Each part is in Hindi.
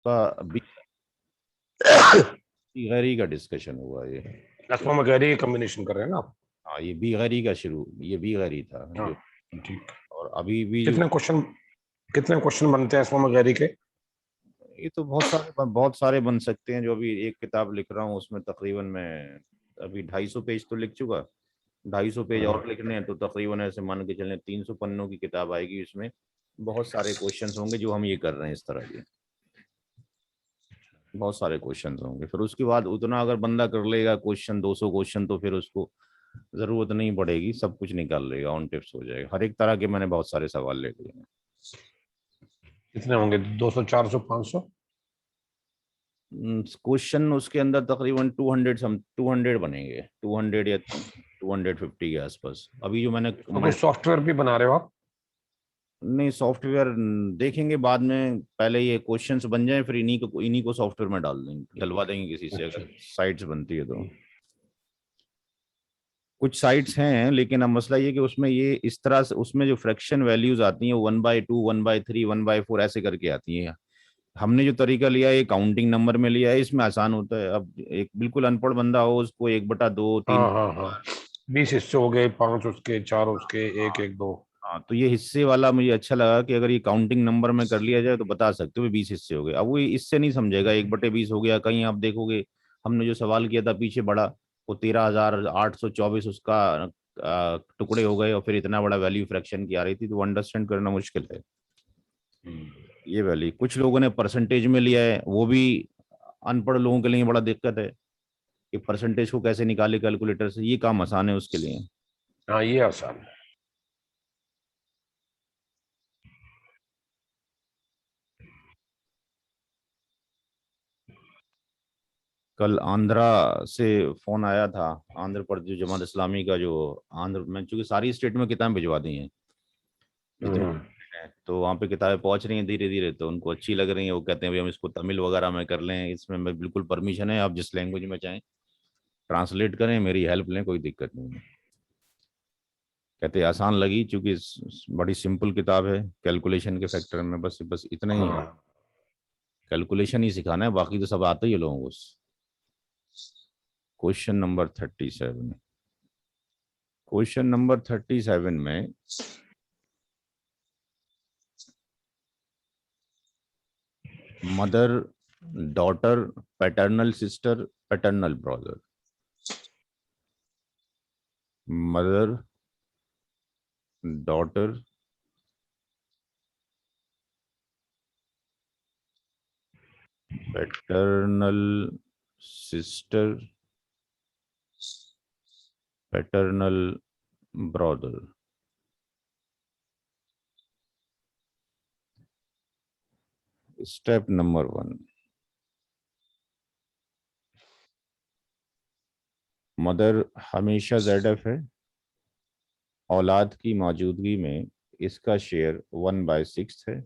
उसका गैरी का डिस्कशन हुआ ये। लखनऊ में गैरी कॉम्बिनेशन कर रहे हैं ना आप? हाँ, ये बी गैरी का शुरू, ये बी गैरी था हाँ, जो। ठीक। और अभी भी जो कितने क्वेश्चन बनते हैं इसमें गैरी के? ये तो बहुत सारे बन सकते हैं। जो अभी एक किताब लिख रहा हूँ उसमें तकरीबन मैं अभी 250 पेज तो लिख चुका। 250 पेज और लिखने हैं, तो तकरीबन ऐसे मान के चलें 300 पन्नों की किताब आएगी। इसमें बहुत सारे क्वेश्चंस होंगे जो हम ये कर रहे हैं इस तरह के। बहुत सारे क्वेश्चंस होंगे, फिर उसके बाद उतना अगर बंदा कर लेगा क्वेश्चन 200 क्वेश्चन, तो फिर उसको जरूरत नहीं पड़ेगी, सब कुछ निकाल लेगा, ऑन टिप्स हो जाएगा। हर एक तरह के मैंने बहुत सारे सवाल ले लिए हैं। कितने होंगे? 200, 400, 500? क्वेश्चन उसके अंदर तकरीबन 200 बनेंगे, 200 या 250 के आसपास। अभी जो मैंने तो कोई सॉफ्टवेयर भी बना रहे हो आप? नहीं, सॉफ्टवेयर देखेंगे बाद में। पहले ये क्वेश्चंस बन जाए, फिर इन्हीं को सॉफ्टवेयर में डाल देंगे, डलवा देंगे किसी से, अच्छा। अगर साइट्स बनती है तो। कुछ साइट्स हैं, लेकिन अब मसला ये कि उसमें ये इस तरह से, उसमें जो फ्रैक्शन वैल्यूज आती हैं 1/2, 1/3, 1/4 ऐसे करके आती हैं। हमने जो तरीका लिया है ये काउंटिंग नंबर में लिया है, इसमें आसान होता है। अब एक बिल्कुल अनपढ़ बंदा हो, उसको 1/2, 3। हाँ हाँ हाँ, 20 हिस्से हो गए, 5 उसके, 4 उसके, एक हाँ एक दो। हाँ, तो ये हिस्से वाला मुझे अच्छा लगा कि अगर ये काउंटिंग नंबर में कर लिया जाए तो बता सकते हो 20 हिस्से हो गए। अब वो इससे नहीं समझेगा 1/20 हो गया। कहीं आप देखोगे हमने जो सवाल किया था पीछे बड़ा, वो 13,824 उसका टुकड़े हो गए, और फिर इतना बड़ा वैल्यू फ्रैक्शन की आ रही थी, तो अंडरस्टैंड करना मुश्किल है। ये वैल्यू कुछ लोगों ने परसेंटेज में लिया है, वो भी अनपढ़ लोगों के लिए बड़ा दिक्कत है कि परसेंटेज को कैसे निकाले कैलकुलेटर से। ये काम आसान है उसके लिए। हाँ, ये आसान है। कल आंध्रा से फोन आया था। आंध्र प्रदेश जमात इस्लामी का जो आंध्र में, चूंकि सारी स्टेट में किताबें भिजवा दी हैं जितनी हम्म। हैं, तो वहाँ पे किताबें पहुंच रही हैं धीरे धीरे, तो उनको अच्छी लग रही हैं। वो कहते हैं भाई हम इसको तमिल वगैरह में कर लें, इसमें मैं बिल्कुल परमिशन है, आप जिस लैंग्वेज में चाहें ट्रांसलेट करें, मेरी हेल्प लें, कोई दिक्कत नहीं है। कहते आसान लगी, चूंकि बड़ी सिंपल किताब है कैलकुलेशन के फैक्टर में, बस बस इतना ही है। हाँ, कैलकुलेशन ही सिखाना है, बाकी तो सब आता ही है लोगों को। Question number 37। क्वेश्चन नंबर 37 में mother, daughter, paternal sister, paternal brother. Mother, daughter, paternal sister, paternal brother. Step number 1, mother हमेशा ZF है। औलाद की मौजूदगी में इसका शेयर 1/6 है।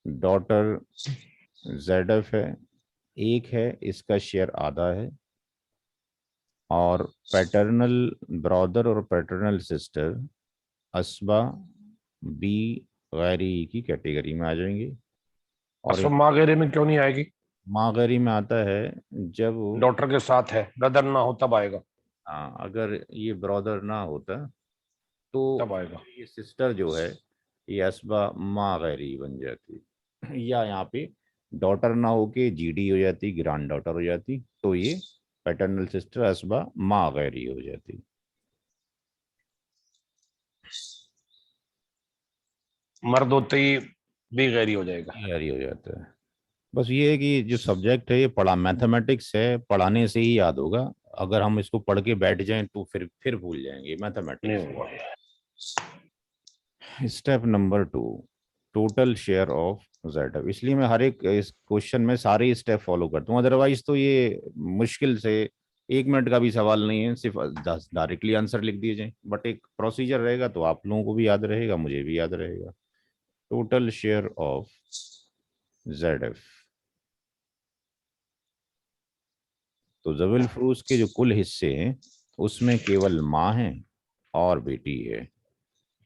डॉटर ZF है, एक है, इसका शेयर आधा है। और पैटर्नल ब्रदर और पैटर्नल सिस्टर असबा बी गैरी की कैटेगरी में आ जाएंगे। और असम मागेरे में क्यों नहीं आएगी? माँ गैरी में आता है जब, डॉक्टर के साथ है, ब्रदर ना हो तब आएगा। हाँ, अगर ये ब्रदर ना होता तो तब आएगा। ये सिस्टर जो है ये असबा माँ गैरी बन जाती, या यहाँ पे डॉटर ना होके GD हो जाती, ग्रैंड डॉटर हो जाती, तो ये पैटर्नल सिस्टर असबा माँ गैरी हो जाती। मर्द होते ही भी गैरी हो जाएगा। गैरी हो जाता है। बस ये है कि जो सब्जेक्ट है ये पढ़ा मैथमेटिक्स है, पढ़ाने से ही याद होगा। अगर हम इसको पढ़ के बैठ जाएं तो फिर भूल जाएंगे नहीं मैथमेटिक्स। हुआ। Step number 2, total share of ZF। इसलिए मैं हर एक इस क्वेश्चन में सारे स्टेप फॉलो करता हूँ, अदरवाइज तो ये मुश्किल से 1 मिनट का भी सवाल नहीं है, सिर्फ डायरेक्टली आंसर लिख दिए जाए। बट एक प्रोसीजर रहेगा तो आप लोगों को भी याद रहेगा, मुझे भी याद रहेगा। Total share of ZF। तो जबल फरूज के जो कुल हिस्से हैं उसमें केवल माँ है और बेटी है।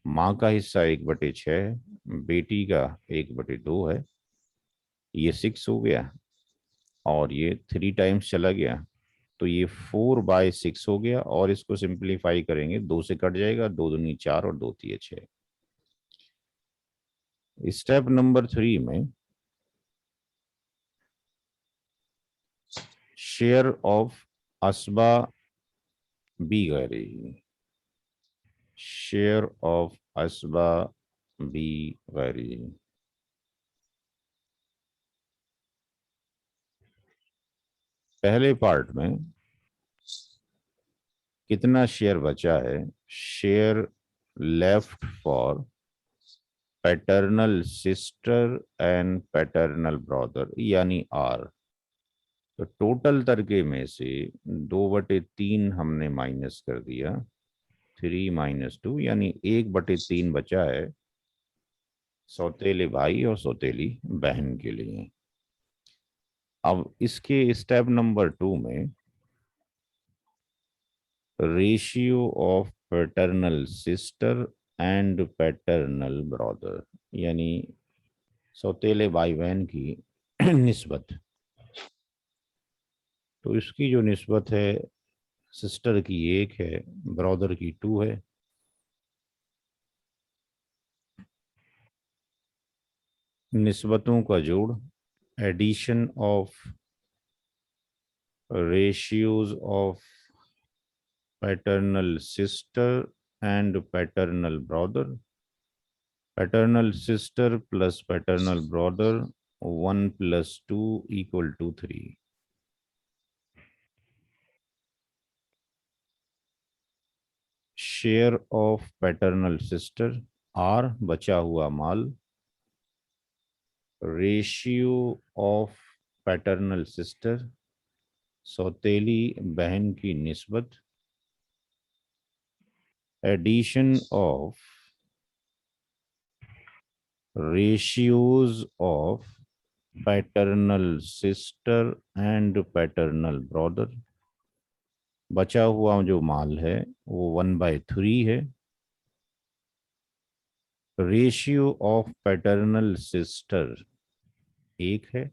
माँ का हिस्सा 1/6 है, बेटी का 1/2 है। ये 6 हो गया और ये 3 टाइम्स चला गया, तो ये 4/6 हो गया। और इसको सिंप्लीफाई करेंगे, 2 से कट जाएगा, 2 दूनी 4 और 2 तिये 6। स्टेप नंबर 3 में शेयर ऑफ असबा बी गैरी, शेयर ऑफ असबा बी गैरी। पहले पार्ट में कितना शेयर बचा है, share left for paternal sister and paternal brother यानी आर। तो टोटल तरके में से 2/3 हमने माइनस कर दिया, 3 - 2 यानी 1/3 बचा है सौतेले भाई और सौतेली बहन के लिए। अब इसके स्टेप नंबर 2 में ratio of paternal sister and paternal brother यानी सौतेले भाई बहन की निस्बत। तो इसकी जो निस्बत है, सिस्टर की 1 है, ब्रदर की 2 है। निस्बतों का जोड़, addition of ratios of paternal sister and paternal brother, paternal sister plus paternal brother, 1 + 2 = 3। Share of paternal sister, R बचा हुआ माल, रेशियो ऑफ पैटर्नल सिस्टर सौतेली बहन की निस्बत, addition of ratios of paternal sister and paternal brother. बचा हुआ जो माल है वो 1/3 है। रेशियो ऑफ पैटर्नल सिस्टर 1 है,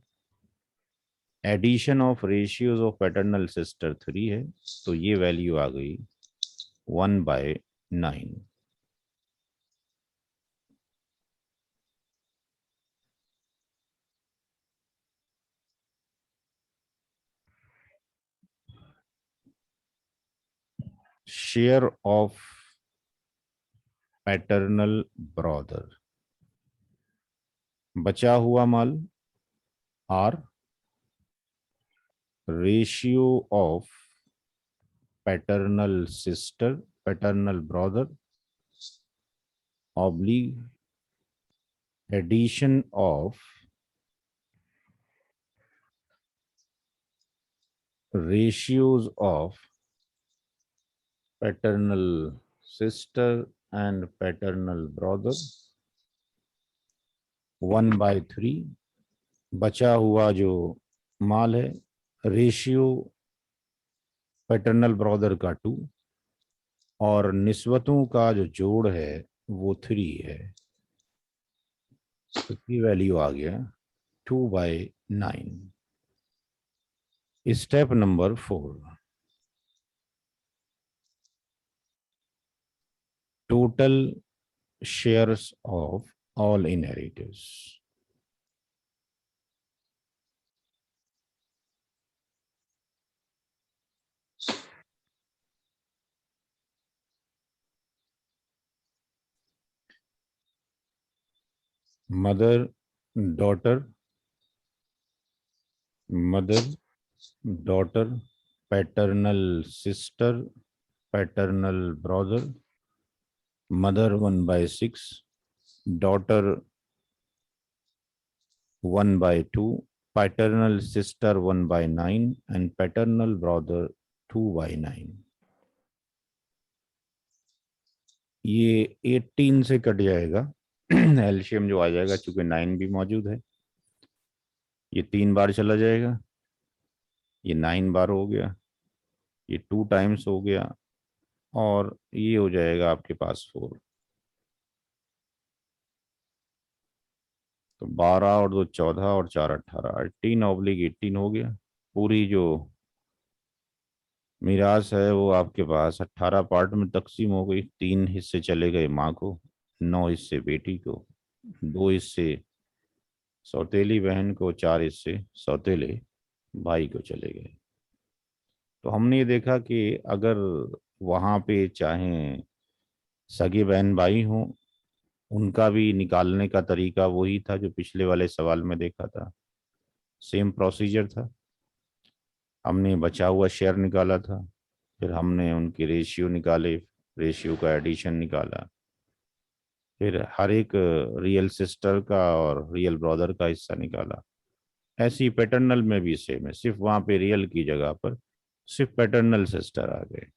addition of ratios of paternal sister 3 है, तो ये वैल्यू आ गई 1/9। शेयर ऑफ पैटर्नल ब्रदर, बचा हुआ माल R, ratio of paternal sister paternal brother oblique addition of ratios of paternal sister and paternal brother 1/3। बचा हुआ जो माल है, रेशियो पैटर्नल ब्रदर का 2 और निस्बतों का जो जोड़ है वो 3 है, तो की वैल्यू आ गया 2/9। Step number 4, total shares of all inheritors. Mother daughter, mother daughter, paternal sister, paternal brother, mother 1/6, daughter 1/2, paternal sister 1/9 and paternal brother 2/9। ये 18 से कट जाएगा, एलसीएम जो आ जाएगा, चूंकि 9 भी मौजूद है, ये 3 बार चला जाएगा, ये 9 बार हो गया, ये 2 टाइम्स हो गया, और ये हो जाएगा आपके पास 4। तो 12 और 2 14 और 4 18, 18/18 हो गया। पूरी जो मीरास है वो आपके पास 18 पार्ट में तकसीम हो गई। 3 हिस्से चले गए माँ को, 9 हिस्से बेटी को, 2 हिस्से सौतेली बहन को, 4 हिस्से सौतेले भाई को चले गए। तो हमने ये देखा कि अगर वहां पे चाहे सगे बहन भाई हों, उनका भी निकालने का तरीका वही था जो पिछले वाले सवाल में देखा था, सेम प्रोसीजर था। हमने बचा हुआ शेयर निकाला था, फिर हमने उनके रेशियो निकाले, रेशियो का एडिशन निकाला, फिर हर एक रियल सिस्टर का और रियल ब्रदर का हिस्सा निकाला। ऐसे ही पैटर्नल में भी सेम है, सिर्फ वहां पे रियल की जगह पर सिर्फ पैटर्नल सिस्टर आ गए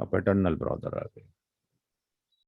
और पैटर्नल ब्रदर आ गए।